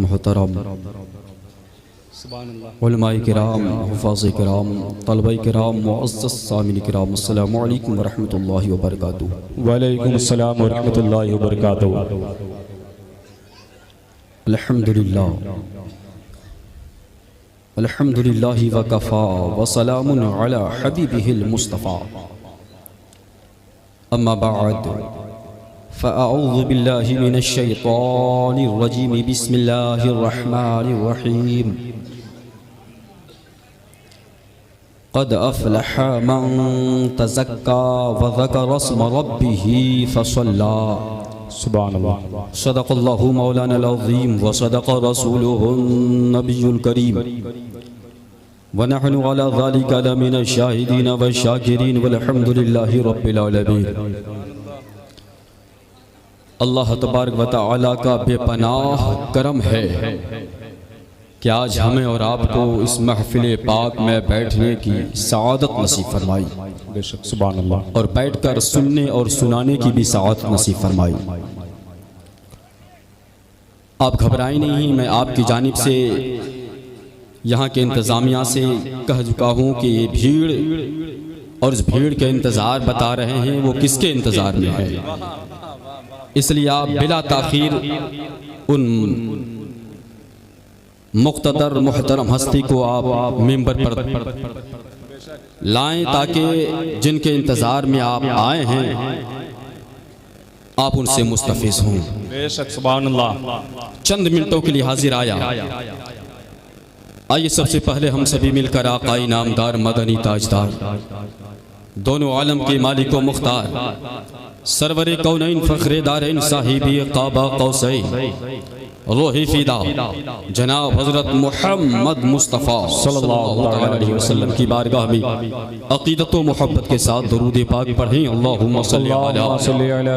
मोहतरम उलमाए किराम, हुफ़ाज़ किराम, तलबा किराम, मुअज़्ज़ज़ सामिन किराम, अस्सलामु अलैकुम व रहमतुल्लाहि व बरकातुहू। वालेकुम अस्सलाम व रहमतुल्लाहि व बरकातुहू। अल्हम्दुलिल्लाह अल्हम्दुलिल्लाहि व कफ़ा व सलामुन अला हबीबिहिल मुस्तफ़ा। अम्मा बअद फ़अऊज़ु बिल्लाहि मिनश शैतानिर रजीम। बिस्मिल्लाहिर रहमानिर रहीम। क़द अफ़लह मन तज़क्का व ज़करा अस्म रब्बिही फ़सल्ला। सुभानअल्लाह। सदक़ल्लाहु मौलानल अज़ीम व सदक़ रसूलुहुन नबियुल करीम व नहनु अला ज़ालिका लमिनश शाहिदीन व शाकिरीन वल्हम्दुलिल्लाहि रब्बिल आलमीन। अल्लाह तबारक व तआला का बेपनाह करम है कि आज हमें और आपको इस महफिल पाक में बैठने की सआदत नसीब फरमाई। बेशक सुभानअल्लाह। और बैठकर सुनने और सुनाने की भी सआदत नसीब फरमाई। आप घबराएं नहीं, मैं आपकी जानिब से यहाँ के इंतज़ामिया से कह चुका हूँ कि ये भीड़ और इस भीड़ के इंतज़ार बता रहे हैं वो किसके इंतज़ार में है, इसलिए आप बिला ताख़ीर उन मुक़्तदर मुहतरम हस्ती को आप मिंबर पर लाएं ताकि जिनके इंतज़ार में आप आए हैं आप उनसे मुस्तफ़िज़ हों। बेशक सुभानअल्लाह। चंद मिनटों के लिए हाजिर आया। आइए सबसे पहले हम सभी मिलकर आक़ाई नामदार मदनी ताजदार दोनों आलम के मालिक व मुख्तार सरवरे कौनैन फ़ख्रे दारैन साहिबी क़ाबा क़ौसैन रोही फ़िदा जनाब हज़रत मुहम्मद मुस्तफ़ा सल्लल्लाहु अलैहि वसल्लम की बारगाह में अक़ीदत व मोहब्बत के साथ दरूद पाक पढ़ें। अल्लाहुम्मा सल्लि अला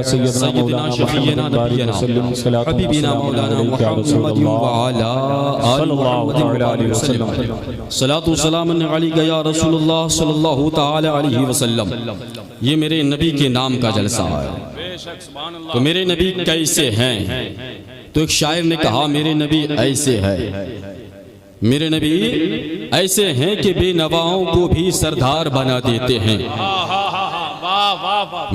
सय्यिदना शफ़ीना नबियना हबीबिना मौलाना मुहम्मद व अला आलिहि वसल्लम। सलातु व सलाम अलैका या रसूलुल्लाह सल्लल्लाहु तआला अलैहि वसल्लम। ये मेरे नबी के नाम का जलसा है। तो मेरे नबी कैसे हैं? तो एक शायर ने कहा मेरे नबी ऐसे है, मेरे नबी ऐसे हैं कि बेनवाओं को भी सरदार बना देते हैं।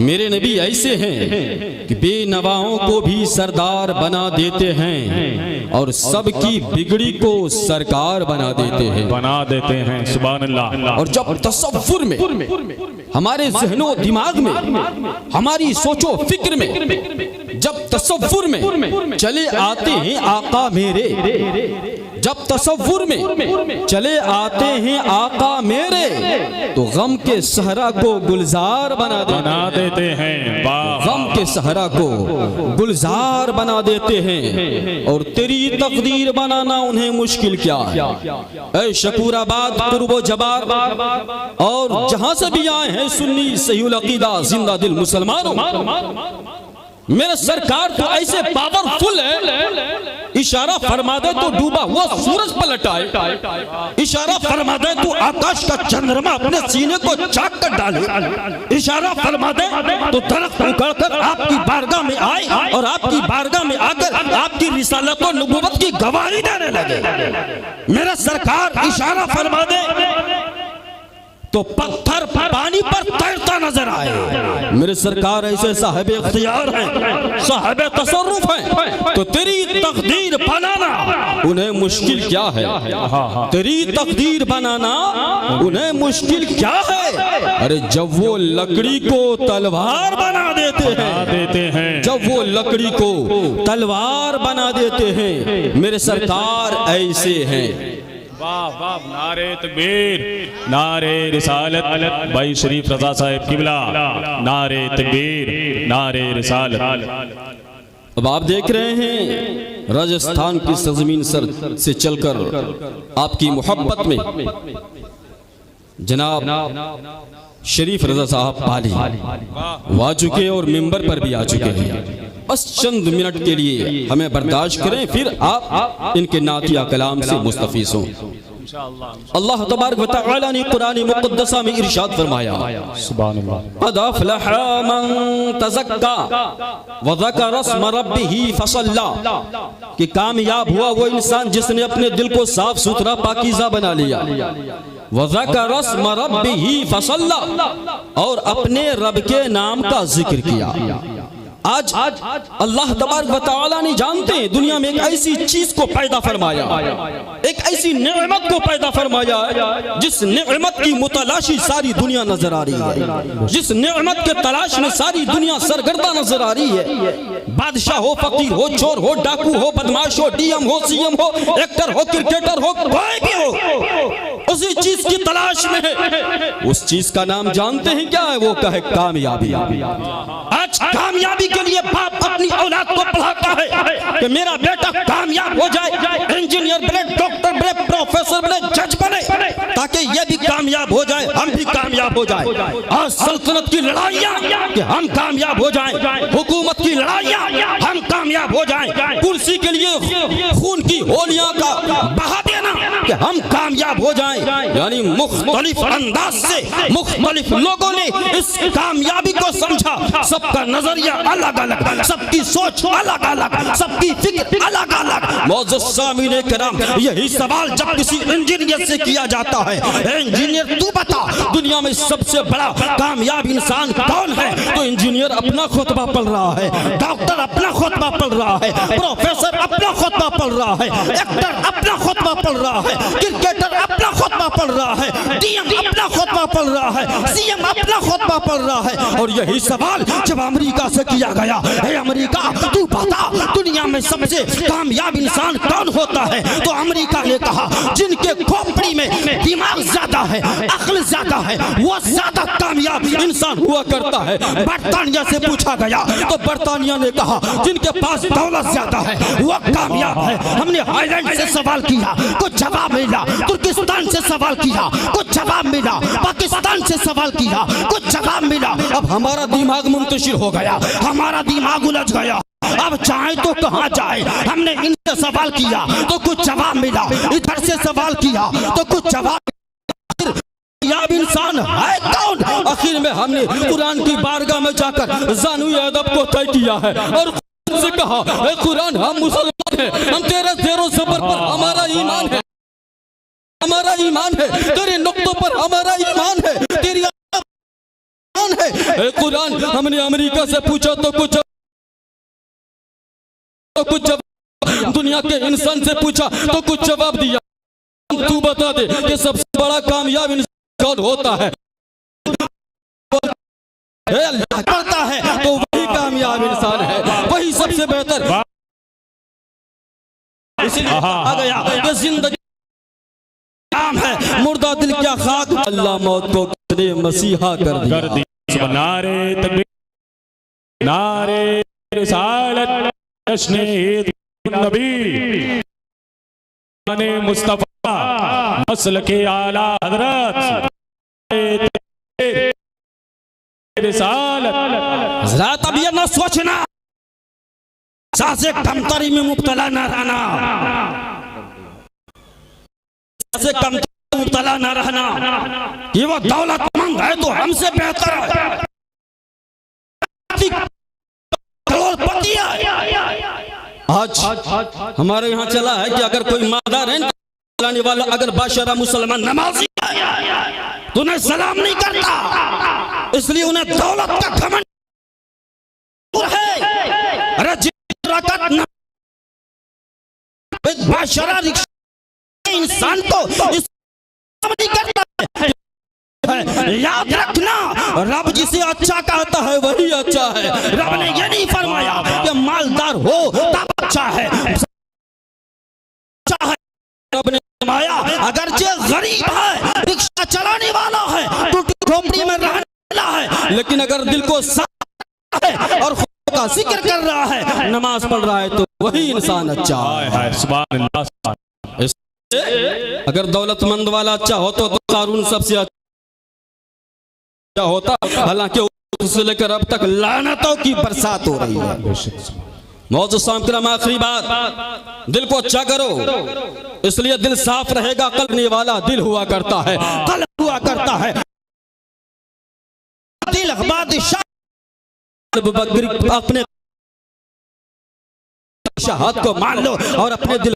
मेरे नबी ऐसे हैं कि बेनवाओं को भी सरदार बना देते हैं और सबकी बिगड़ी को सरकार बना देते हैं सुभान अल्लाह। और जब तसव्वुर में हमारे ज़हनो दिमाग में हमारी सोचो फिक्र में जब तसव्वुर में चले आते हैं आका मेरे, जब तसव्वुर में चले आते हैं आका मेरे तो गम के सहरा को गुलजार बना देते हैं। गम के सहरा को गुलजार बना देते हैं और तेरी तकदीर बनाना उन्हें मुश्किल क्या है। ऐ शकूराबाद कुर्बो जबार और जहां से भी आए हैं सुन्नी सहीउल अकीदा जिंदा दिल मुसलमानों, मेरा सरकार तो ऐसे पावरफुल है, इशारा फरमा दे तो डूबा हुआ सूरज पलट आए, इशारा फरमा दे तो आकाश का चंद्रमा अपने सीने को चाक कर डाले, इशारा फरमा दे तो दरख्त उखड़कर आपकी बारगाह में आए और आपकी बारगाह में आकर आपकी रिसालत और नबूवत की गवाही देने लगे। मेरा सरकार इशारा फरमा दे तो पत्थर पानी पर तैरता नजर आए। मेरे सरकार ऐसे साहिब इख्तियार हैं, साहिब तसर्रुफ हैं, तो तेरी तकदीर बनाना उन्हें मुश्किल क्या है, तेरी तकदीर बनाना उन्हें मुश्किल क्या है। अरे जब वो लकड़ी को तलवार बना देते हैं, जब वो लकड़ी को तलवार बना देते हैं, मेरे सरकार ऐसे हैं। वाह वाह, नारे तकबीर, नारे रिसालत, भाई शरीफ रजा साहब किबला, नारे तकबीर, नारे रिसालत। अब आप देख रहे हैं राजस्थान की सरजमीन सर से चलकर आपकी मोहब्बत में जनाब शरीफ रजा साहब पाली आ चुके और मिंबर पर भी आ चुके हैं। बस चंद मिनट के लिए हमें बर्दाश्त करें, फिर आप इनके नातिया कलाम से मुस्तफीज हों। अल्लाह तबारक व तआला ने कुरान मुक़द्दसा में इरशाद फरमाया, सुभान अल्लाह, क़द अफ़लह मन तज़क्का व ज़करा अस्म रब्बिही फ़सल्ला, कि कामयाब हुआ वो इंसान जिसने अपने दिल को साफ सुथरा पाकीज़ा बना लिया, व ज़करा अस्म रब्बिही फ़सल्ला, और अपने रब के नाम का जिक्र किया। आज अल्लाह तबारक व तआला ने जानते हैं दुनिया में एक ऐसी चीज को पैदा फरमाया, एक ऐसी नेमत को पैदा फरमाया जिस नेमत की मुतलाशी सारी दुनिया नजर आ रही है, जिस नेमत के तलाश में सारी दुनिया सरगर्दा नजर आ रही है। बादशाह हो, फकीर हो, चोर हो, डाकू हो, बदमाश हो, डीएम हो, सीएम हो, एक्टर हो, क्रिकेटर हो, कोई भी हो, उसी चीज की तलाश में है। उस चीज का नाम जानते हैं क्या है? वो क्या है? कामयाबी। आज कामयाबी के लिए बाप अपनी औलाद को पढ़ाता है कि मेरा बेटा कामयाब हो जाए, इंजीनियर बने, डॉक्टर बने, प्रोफेसर बने, जज बने, ताकि ये भी कामयाब हो जाए, हम भी कामयाब हो जाए। आज सल्तनत की लड़ाइयाँ कि हम कामयाब हो जाएं, हुकूमत की लड़ाइयाँ हम कामयाब हो जाएं, कुर्सी के लिए खून की होलियां का बहा देना कि हम कामयाब हो जाएं। यानी मुख्तलिफ अंदाज से मुख्तलिफ लोगों ने इस कामयाबी को समझा। सबका नजरिया अलग अलग, सबकी सोच अलग अलग, सबकी फिक्र अलग अलग। मौजूद सामीने कराम, यही सवाल जब किसी इंजीनियर से किया जाता है, इंजीनियर तू बता दुनिया में सबसे बड़ा कामयाब इंसान कौन है? तो इंजीनियर अपना खुतबा पढ़ रहा है, डॉक्टर अपना खुतबा पढ़ रहा है, प्रोफेसर अपना खुतबा पढ़ रहा है, एक्टर अपना खुतबा पढ़ रहा है, क्रिकेटर अपना खुतबा पढ़ रहा है, डीएम अपना खुतबा पढ़ रहा है, सीएम अपना खुतबा पढ़ रहा है। और यही सवाल जब अमेरिका से किया गया, हे अमेरिका तू बता दुनिया में सबसे कामयाब इंसान कौन होता है? तो अमेरिका ने कहा जिनके खोपड़ी में दिमाग ज्यादा है, अक्ल ज्यादा है, वो ज्यादा कामयाब इंसान हुआ करता है। बर्तानिया से पूछा गया तो बर्तानिया ने कहा जिनके पास दौलत ज्यादा है वो कामयाब है। हमने आयरलैंड से सवाल किया, कुछ जवाब मिला, तुर्किस्तान से सवाल किया, कुछ जवाब मिला, पाकिस्तान से सवाल किया, कुछ जवाब मिला। अब हमारा दिमाग मुंतशिर हो गया, हमारा दिमाग उलझ गया, अब चाहे तो कहाँ जाए। हमने इनसे सवाल किया तो कुछ जवाब मिला, इधर से सवाल किया तो कुछ जवाब। कामयाब इंसान है कौन? आखिर में हमने कुरान की बारगाह में जाकर ज़ानुए अदब को तय किया है और से कहा, ए कुरान हम मुसलमान हैं, हम तेरे ज़ेरो ज़बर पर हमारा ईमान है, हमारा ईमान है, तेरे नुक्तों पर हमारा ईमान है, तेरी ईमान है। ए कुरान हमने अमेरिका से पूछा तो कुछ जवाब, दुनिया के इंसान से पूछा तो कुछ जवाब दिया। तू बता दे कि सबसे बड़ा कामयाब इंसान कौन होता है? अल्लाह करता है तो वही कामयाब इंसान है, वही सबसे बेहतर। इसलिए आ गया कि जिंदगी काम है, मुर्दा दिल क्या खाक, अल्लाह मौत को किसने मसीहा कर दिया। नारे तकबीर, नारे रिसालत, जश्न नबी, मुस्तफा, मसल के आला हजरत, हजरत। अब ये न सोचना सासे कमतरी में मुब्तला न रहना, सासे कमतरी में मुब्तला न रहना। ये वो दौलतमंद है तो हमसे बेहतर है, करोड़पति है। आज हमारे यहाँ चला है कि अगर कोई मालदार है चलाने वाला, अगर बादशाह मुसलमान नमाजी है तो उन्हें सलाम नहीं करता, इसलिए उन्हें दौलत का घमंड है। अरे बादशाह इंसान को नहीं करता है। याद रखना, रब जिसे अच्छा कहता है वही अच्छा है। रब ने ये नहीं फरमाया कि मालदार हो तब अच्छा है, रब ने फरमाया अगर जो गरीब है, रिक्शा चलाने वाला है, टूटी झोपड़ी में रहने वाला है, लेकिन अगर दिल को साफ है और खुदा का जिक्र कर रहा है, नमाज पढ़ रहा है, तो वही इंसान अच्छा है। सुभान अल्लाह। अगर दौलतमंद वाला अच्छा हो तो कारून सबसे अच्छा होता, हालांकि उससे लेकर अब तक लानतों की बरसात हो रही है। मौजूद सामने आखिरी बात, दिल को अच्छा करो, इसलिए दिल साफ रहेगा। कल्बने वाला दिल हुआ करता है, कल्ब हुआ करता है। दिल बादशाह अपने शहादत को मान लो और अपने दिल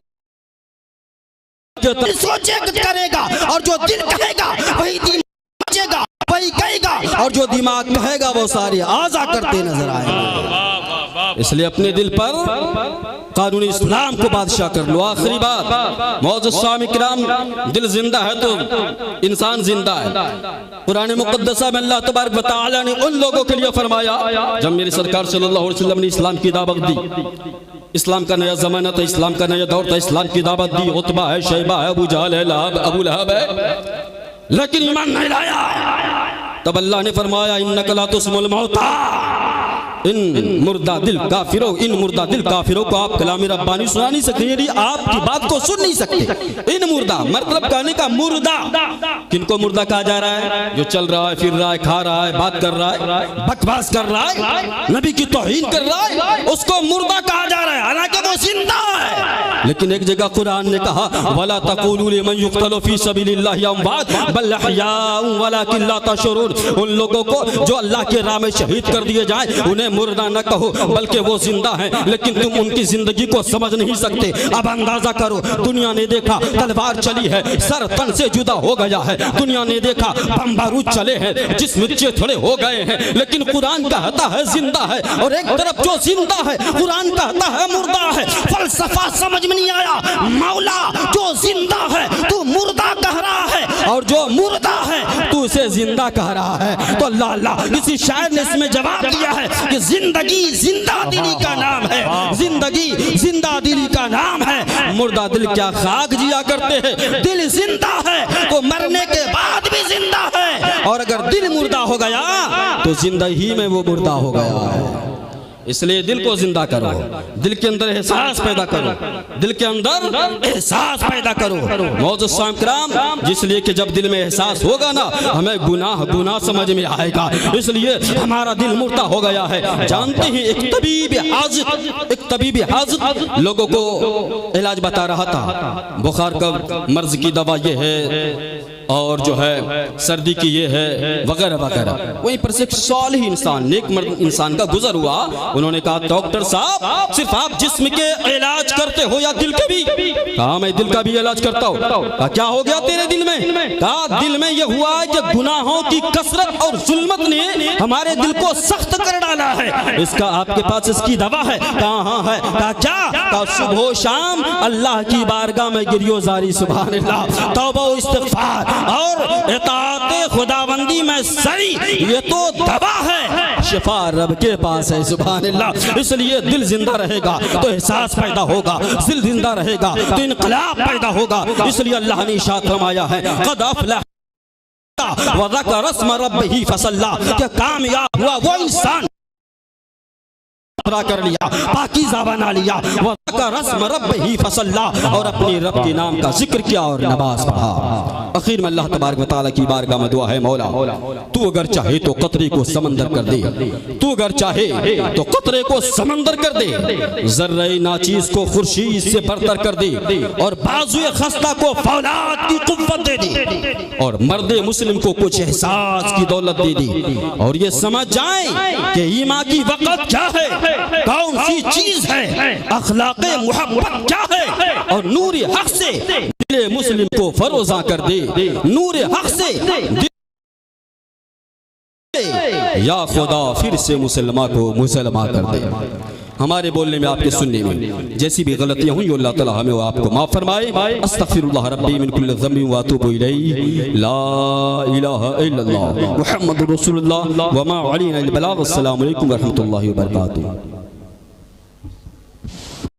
सोचे करेगा, और जो दिल कहेगा वही दिल सोचेगा, वही कहेगा, और जो दिमाग कहेगा वो सारे आज़ा करते नजर आएंगे। इसलिए अपने दिल पर कानूनी इस्लाम को बादशाह कर लो। आखिरी बात, मौजूद सामी किराम, दिल जिंदा है तो इंसान जिंदा है। कुरान मुक़द्दसा में अल्लाह तबारक व तआला ने उन लोगों के लिए फरमाया, जब मेरे सरकार सल्लल्लाहु अलैहि वसल्लम ने इस्लाम की दावत दी, इस्लाम का नया जमाना था, इस्लाम का नया दौर था, इस्लाम की दावत दी, उतबा है, शैबा है, अबू जहल है, अबू लहब है, लेकिन ईमान नहीं लाया। तब अल्लाह ने फरमाया, इन्नका ला तुस्मिल मौता, इन मुर्दा दिल काफिरों, इन मुर्दा दिल काफिरों को आप कलाम रब्बानी सुना नहीं सकते, यानी आपकी बात को सुन नहीं सकते। इन मुर्दा मतलब कहने का मुर्दा, किनको मुर्दा कहा जा रहा है? जो चल रहा है, फिर रहा है, खा रहा है, बात कर रहा है, बकवास कर रहा है, नबी की तौहीन कर रहा है, उसको मुर्दा कहा जा रहा है, हालांकि वो जिंदा है। लेकिन एक जगह कुरान ने कहा, वला तक़ूलू लिमन युक़तलू फी सबीलिल्लाहि अमवात बल अहयाउ वलाकिन ला तशऊरून, उन लोगों को जो अल्लाह के राह में शहीद कर दिए जाए उन्हें मुर्दा न कहो, बल्कि वो जिंदा है, लेकिन तुम उनकी जिंदगी को समझ नहीं सकते। अब अंदाजा करो, दुनिया ने देखा तलवार चली है, सर तन से जुदा हो गया है, दुनिया ने देखा बम बारूद चले हैं, जिस्म थोड़े हो गए हैं, लेकिन कुरान कहता है जिंदा है। और एक तरफ जो जिंदा है कुरान कहता है मुर्दा है। फलसफा समझ में नहीं आया, मौला जो जिंदा है तू मुर्दा कह रहा है, और जो मुर्दा है तू उसे जिंदा कह रहा है। तो अल्लाह अल्लाह, किसी शायर ने इसमें जवाब दिया है कि जिंदगी जिंदा दिली का नाम है, जिंदगी जिंदा दिली का नाम है। मुर्दा दिल क्या खाक जिया करते हैं, दिल जिंदा है तो मरने के बाद भी जिंदा है, और अगर दिल मुर्दा हो गया तो जिंदगी में वो मुर्दा हो गया है। इसलिए दिल को जिंदा करो, दिल के अंदर एहसास पैदा करो, दिल के अंदर एहसास पैदा करो। मौजूद साम किराम, जिसलिए कि जब दिल में एहसास होगा ना, हमें गुनाह गुनाह समझ में आएगा। इसलिए हमारा दिल मुर्दा हो गया है। जानते हैं एक तबीब हाजिर लोगों को इलाज बता रहा था, बुखार का मर्ज की दवा ये है, और जो है सर्दी की ये है, वगैरह वगैरह। वहीं पर से एक सालिह इंसान, नेक मर्द इंसान का गुजर हुआ। उन्होंने कहा, डॉक्टर साहब सिर्फ आप जिस्म के इलाज करते हो या दिल के भी? कहा, मैं दिल का भी इलाज करता हूँ। कहा, क्या हो गया तेरे दिल में? कहा, दिल में यह हुआ है कि गुनाहों की कसरत और जुल्मत ने हमारे दिल को सख्त कर डाला है। इसका आपके पास इसकी दवा है? कहा, है। कहा, क्या? कहा, सुबह शाम अल्लाह की बारगाह में गिरियोजारी, सुभान अल्लाह, तौबा व इस्तिग़फ़ार और इताअत खुदाबंदी में सही, ये तो दवा है, शिफा रब के पास है, सुभान अल्लाह। इसलिए दिल जिंदा रहेगा तो एहसास पैदा होगा, दिल जिंदा रहेगा तो इनकलाब पैदा होगा। इसलिए अल्लाह ने इरशाद फरमाया है, क़द अफ़लह व ज़करा रस्म रब्बिही फसल्ला, क्या कामयाब हुआ वो इंसान कर लिया, पाकीज़ा बना लिया, व ज़करा रस्म रब्बिही फसल्ला, और अपने रब के नाम का जिक्र किया और नमाज पढ़ा। आखिर में अल्लाह तबारक व तआला की बारगाह में दुआ है, मौला तू अगर चाहे तो कतरे को समंदर कर दे, तू अगर चाहे तो कतरे को समंदर कर दे, जर्रे नाचीज को खुर्शीद से बरतर कर दे, और बाजुए खस्ता को फौलाद की कुव्वत दे दे, और मर्दे मुस्लिम को कुछ एहसास की दौलत दे दे, और ये समझ जाए कि ईमान की वक़्त क्या है, कौन सी चीज है, अखलाक़े मोहब्बत क्या है, और नूर हक से दिल मुस्लिम को फरोजा कर दे, नूर हक से या खुदा फिर से मुसलमान को मुसलमान कर दे। हमारे बोलने में, आपके सुनने में जैसी भी गलतियां हुई, अल्लाह ताला हमें आपको माफ फरमाए। अस्तगफिरुल्लाह रब्बी मिन कुल्लि ज़ंबि व अतूबु इलैहि, ला इलाहा इल्लल्लाह मुहम्मदुर रसूलुल्लाह व मा अलैना इल्लल बलाग। अस्सलामु अलैकुम व रहमतुल्लाहि व बरकातुहू।